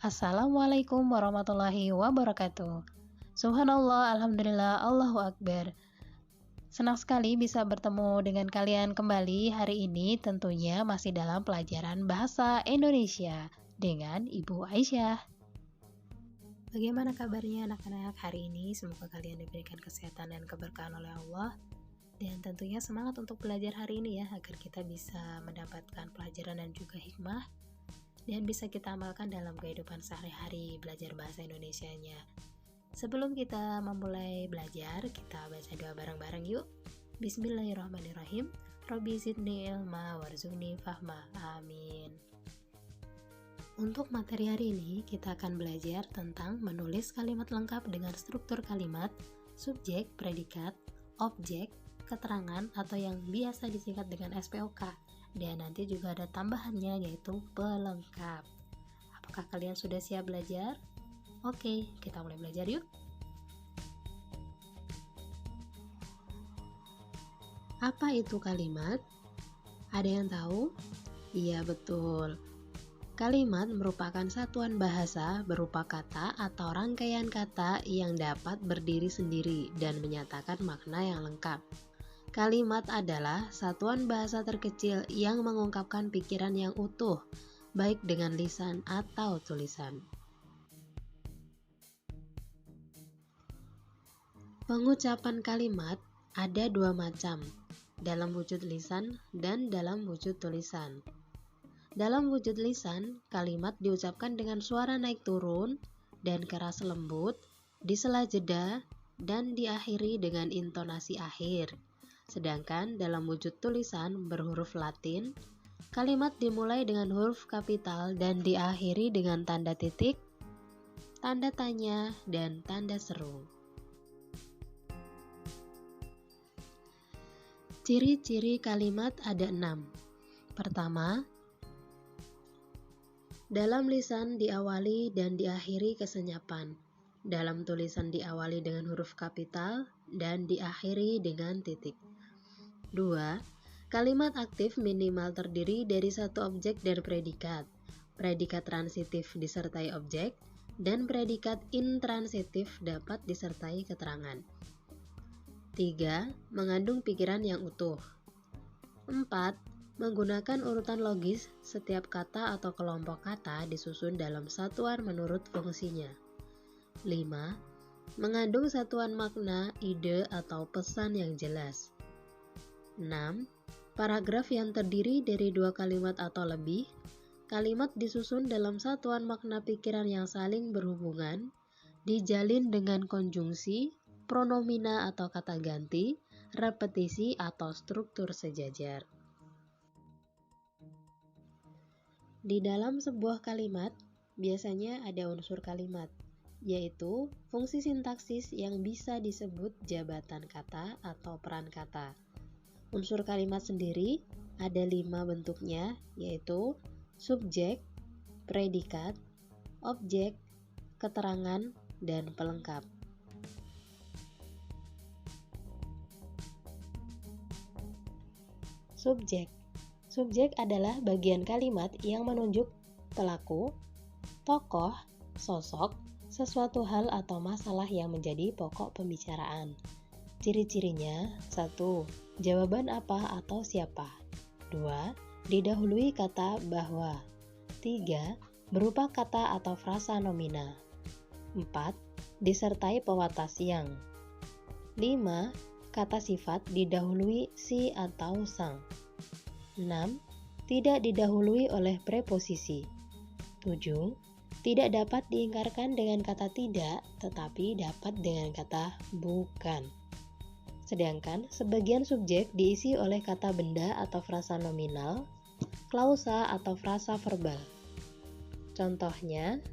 Assalamualaikum warahmatullahi wabarakatuh. Subhanallah, alhamdulillah, Allahu Akbar. Senang sekali bisa bertemu dengan kalian kembali hari ini, tentunya masih dalam pelajaran bahasa Indonesia dengan Ibu Aisyah. Bagaimana kabarnya anak-anak hari ini? Semoga kalian diberikan kesehatan dan keberkahan oleh Allah. Dan tentunya semangat untuk belajar hari ini ya, agar kita bisa mendapatkan pelajaran dan juga hikmah dan bisa kita amalkan dalam kehidupan sehari-hari belajar bahasa Indonesianya. Sebelum kita memulai belajar, kita baca doa bareng-bareng yuk. Bismillahirrahmanirrahim. Rabbi zidni ilma warzuqni fahma. Amin. Untuk materi hari ini, kita akan belajar tentang menulis kalimat lengkap dengan struktur kalimat, subjek, predikat, objek, keterangan atau yang biasa disingkat dengan SPOK. Dan nanti juga ada tambahannya yaitu pelengkap. Apakah kalian sudah siap belajar? Oke, kita mulai belajar yuk. Apa itu kalimat? Ada yang tahu? Iya, betul. Kalimat merupakan satuan bahasa berupa kata atau rangkaian kata yang dapat berdiri sendiri dan menyatakan makna yang lengkap. Kalimat adalah satuan bahasa terkecil yang mengungkapkan pikiran yang utuh, baik dengan lisan atau tulisan. Pengucapan kalimat ada dua macam, dalam wujud lisan dan dalam wujud tulisan. Dalam wujud lisan, kalimat diucapkan dengan suara naik turun dan keras lembut, di sela jeda, dan diakhiri dengan intonasi akhir. Sedangkan dalam wujud tulisan berhuruf Latin, kalimat dimulai dengan huruf kapital dan diakhiri dengan tanda titik, tanda tanya, dan tanda seru. Ciri-ciri kalimat ada 6. Pertama, dalam lisan diawali dan diakhiri kesenyapan. Dalam tulisan diawali dengan huruf kapital dan diakhiri dengan titik. 2. Kalimat aktif minimal terdiri dari satu objek dan predikat. Predikat transitif disertai objek, dan predikat intransitif dapat disertai keterangan. 3. Mengandung pikiran yang utuh. 4. Menggunakan urutan logis, setiap kata atau kelompok kata disusun dalam satuan menurut fungsinya. 5. Mengandung satuan makna, ide, atau pesan yang jelas. 6. Paragraf yang terdiri dari 2 kalimat atau lebih. Kalimat disusun dalam satuan makna pikiran yang saling berhubungan, dijalin dengan konjungsi, pronomina atau kata ganti, repetisi atau struktur sejajar. Di dalam sebuah kalimat, biasanya ada unsur kalimat, yaitu fungsi sintaksis yang bisa disebut jabatan kata atau peran kata. Unsur kalimat sendiri ada 5 bentuknya, yaitu subjek, predikat, objek, keterangan, dan pelengkap. Subjek. Subjek adalah bagian kalimat yang menunjuk pelaku, tokoh, sosok, sesuatu hal atau masalah yang menjadi pokok pembicaraan. Ciri-cirinya: 1. Jawaban apa atau siapa. 2. Didahului kata bahwa. 3. Berupa kata atau frasa nomina. 4. Disertai pewatas yang. 5. Kata sifat didahului si atau sang. 6. Tidak didahului oleh preposisi. 7. Tidak dapat diingkarkan dengan kata tidak, tetapi dapat dengan kata bukan. Sedangkan sebagian subjek diisi oleh kata benda atau frasa nominal, klausa atau frasa verbal. Contohnya,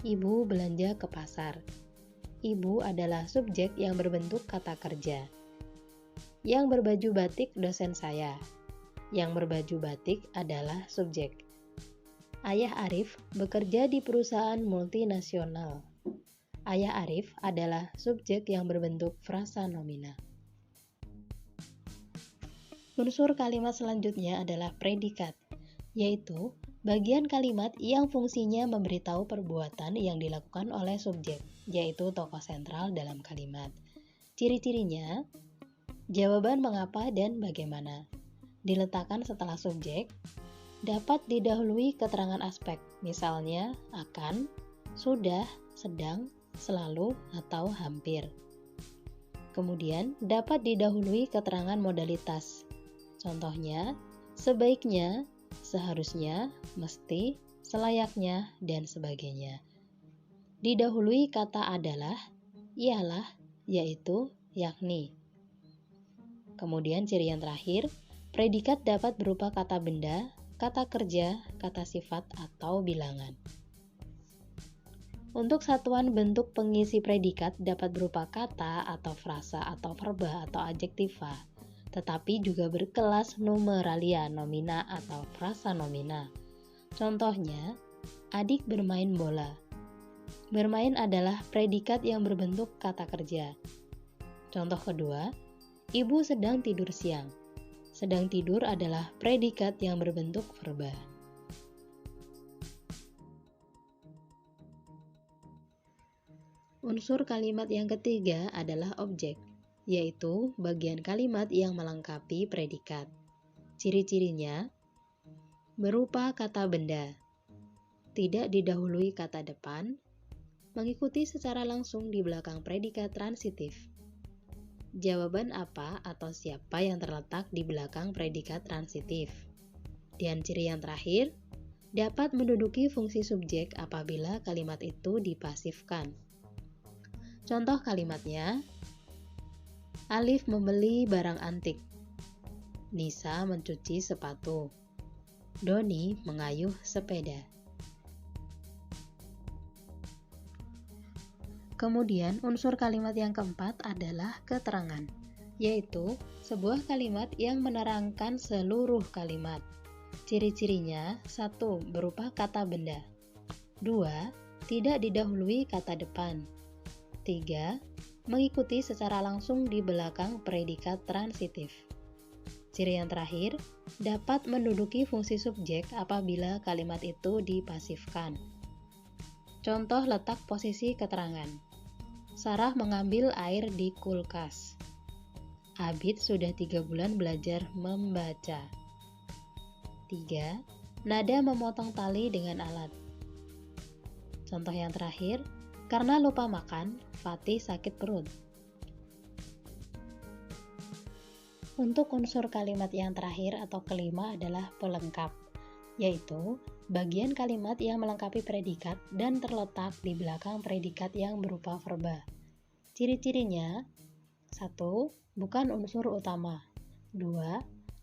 ibu belanja ke pasar. Ibu adalah subjek yang berbentuk kata kerja. Yang berbaju batik dosen saya. Yang berbaju batik adalah subjek. Ayah Arif bekerja di perusahaan multinasional. Ayah Arif adalah subjek yang berbentuk frasa nomina. Unsur kalimat selanjutnya adalah predikat, yaitu Bagian kalimat yang fungsinya memberitahu perbuatan yang dilakukan oleh subjek, yaitu tokoh sentral dalam kalimat. Ciri-cirinya, jawaban mengapa dan bagaimana diletakkan setelah subjek, dapat didahului keterangan aspek, misalnya akan, sudah, sedang, selalu, atau hampir. Kemudian, dapat didahului keterangan modalitas. Contohnya, sebaiknya, seharusnya, mesti, selayaknya, dan sebagainya. Didahului kata adalah, ialah, yaitu, yakni. Kemudian ciri yang terakhir, predikat dapat berupa kata benda, kata kerja, kata sifat, atau bilangan. Untuk satuan bentuk pengisi predikat dapat berupa kata atau frasa atau verba atau adjektiva, tetapi juga berkelas numeralia, nomina atau frasa nomina. Contohnya, adik bermain bola. Bermain adalah predikat yang berbentuk kata kerja. Contoh kedua, ibu sedang tidur siang. Sedang tidur adalah predikat yang berbentuk verba. Unsur kalimat yang ketiga adalah objek, yaitu bagian kalimat yang melengkapi predikat. Ciri-cirinya berupa kata benda, tidak didahului kata depan, mengikuti secara langsung di belakang predikat transitif. Jawaban apa atau siapa yang terletak di belakang predikat transitif. Dan ciri yang terakhir, dapat menduduki fungsi subjek apabila kalimat itu dipasifkan. Contoh kalimatnya, Alif membeli barang antik. Nisa mencuci sepatu. Doni mengayuh sepeda. Kemudian unsur kalimat yang keempat adalah keterangan, yaitu sebuah kalimat yang menerangkan seluruh kalimat. Ciri-cirinya, 1. Berupa kata benda. 2. Tidak didahului kata depan. 3. Mengikuti secara langsung di belakang predikat transitif. Ciri yang terakhir, dapat menduduki fungsi subjek apabila kalimat itu dipasifkan. Contoh letak posisi keterangan. Sarah mengambil air di kulkas. Abid sudah 3 bulan belajar membaca. 3. Nada memotong tali dengan alat. Contoh yang terakhir, karena lupa makan, Fatih sakit perut. Untuk unsur kalimat yang terakhir atau kelima adalah pelengkap, yaitu bagian kalimat yang melengkapi predikat dan terletak di belakang predikat yang berupa verba. Ciri-cirinya, 1. Bukan unsur utama. 2.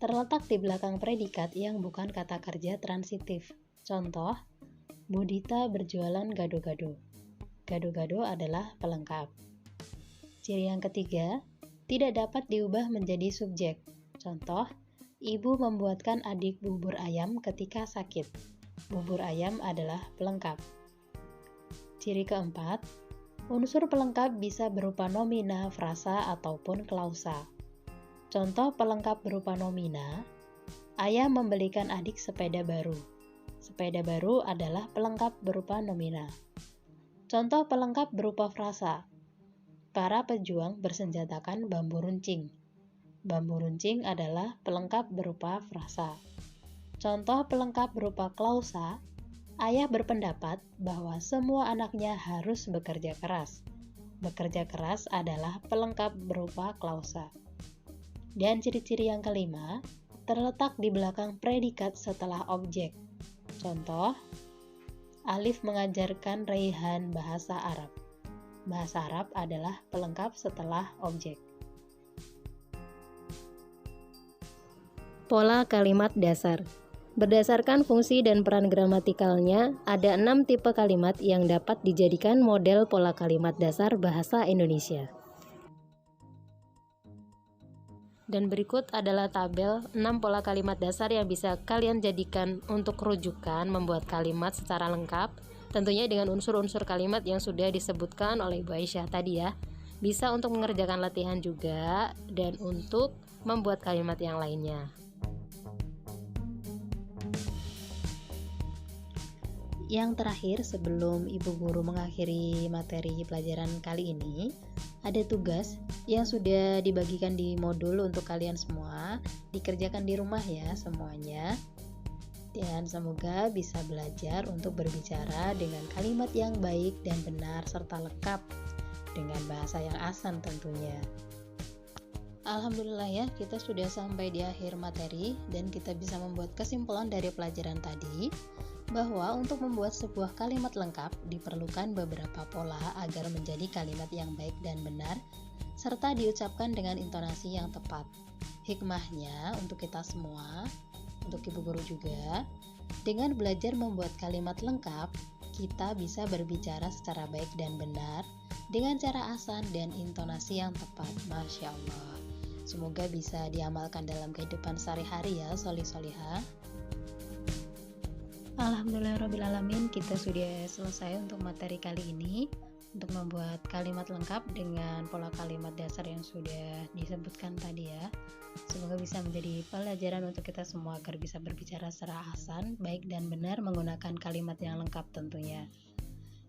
Terletak di belakang predikat yang bukan kata kerja transitif. Contoh, Budita berjualan gado-gado. Gado-gado adalah pelengkap. Ciri yang ketiga, tidak dapat diubah menjadi subjek. Contoh, ibu membuatkan adik bubur ayam ketika sakit. Bubur ayam adalah pelengkap. Ciri keempat, unsur pelengkap bisa berupa nomina, frasa, ataupun klausa. Contoh pelengkap berupa nomina, ayah membelikan adik sepeda baru. Sepeda baru adalah pelengkap berupa nomina. Contoh pelengkap berupa frasa, para pejuang bersenjatakan bambu runcing. Bambu runcing adalah pelengkap berupa frasa. Contoh pelengkap berupa klausa, ayah berpendapat bahwa semua anaknya harus bekerja keras. Bekerja keras adalah pelengkap berupa klausa. Dan ciri-ciri yang kelima, terletak di belakang predikat setelah objek. Contoh, Alif mengajarkan Raihan bahasa Arab. Bahasa Arab adalah pelengkap setelah objek. Pola kalimat dasar. Berdasarkan fungsi dan peran gramatikalnya, ada 6 tipe kalimat yang dapat dijadikan model pola kalimat dasar bahasa Indonesia. Dan berikut adalah tabel 6 pola kalimat dasar yang bisa kalian jadikan untuk rujukan membuat kalimat secara lengkap, tentunya dengan unsur-unsur kalimat yang sudah disebutkan oleh Ibu Aisyah tadi ya. Bisa untuk mengerjakan latihan juga dan untuk membuat kalimat yang lainnya. Yang terakhir, sebelum Ibu Guru mengakhiri materi pelajaran kali ini, ada tugas yang sudah dibagikan di modul untuk kalian semua. Dikerjakan di rumah ya semuanya. Dan semoga bisa belajar untuk berbicara dengan kalimat yang baik dan benar serta lengkap dengan bahasa yang asan tentunya. Alhamdulillah ya, kita sudah sampai di akhir materi dan kita bisa membuat kesimpulan dari pelajaran tadi bahwa untuk membuat sebuah kalimat lengkap diperlukan beberapa pola agar menjadi kalimat yang baik dan benar serta diucapkan dengan intonasi yang tepat. Hikmahnya untuk kita semua, untuk Ibu Guru juga, dengan belajar membuat kalimat lengkap, kita bisa berbicara secara baik dan benar dengan cara asan dan intonasi yang tepat. Masya Allah. Semoga bisa diamalkan dalam kehidupan sehari-hari ya, solih-solihah. Alhamdulillahirrabbilalamin, kita sudah selesai untuk materi kali ini untuk membuat kalimat lengkap dengan pola kalimat dasar yang sudah disebutkan tadi ya. Semoga bisa menjadi pelajaran untuk kita semua agar bisa berbicara secara asan, baik dan benar menggunakan kalimat yang lengkap tentunya.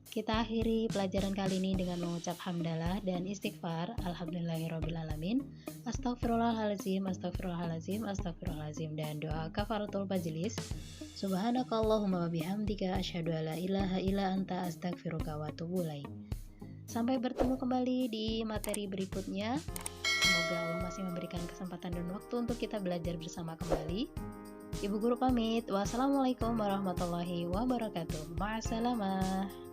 Kita akhiri pelajaran kali ini dengan mengucap hamdalah dan istighfar. Alhamdulillahirrabbilalamin. Astagfirullahaladzim, astagfirullahaladzim, astagfirullahaladzim. Dan doa kafaratul majlis. Subhanakallahumma wa bihamdika asyhadu alla ilaha illa anta astaghfiruka wa atubu ilaik. Sampai bertemu kembali di materi berikutnya. Semoga Allah masih memberikan kesempatan dan waktu untuk kita belajar bersama kembali. Ibu Guru pamit. Wassalamualaikum warahmatullahi wabarakatuh. Ma'assalamah.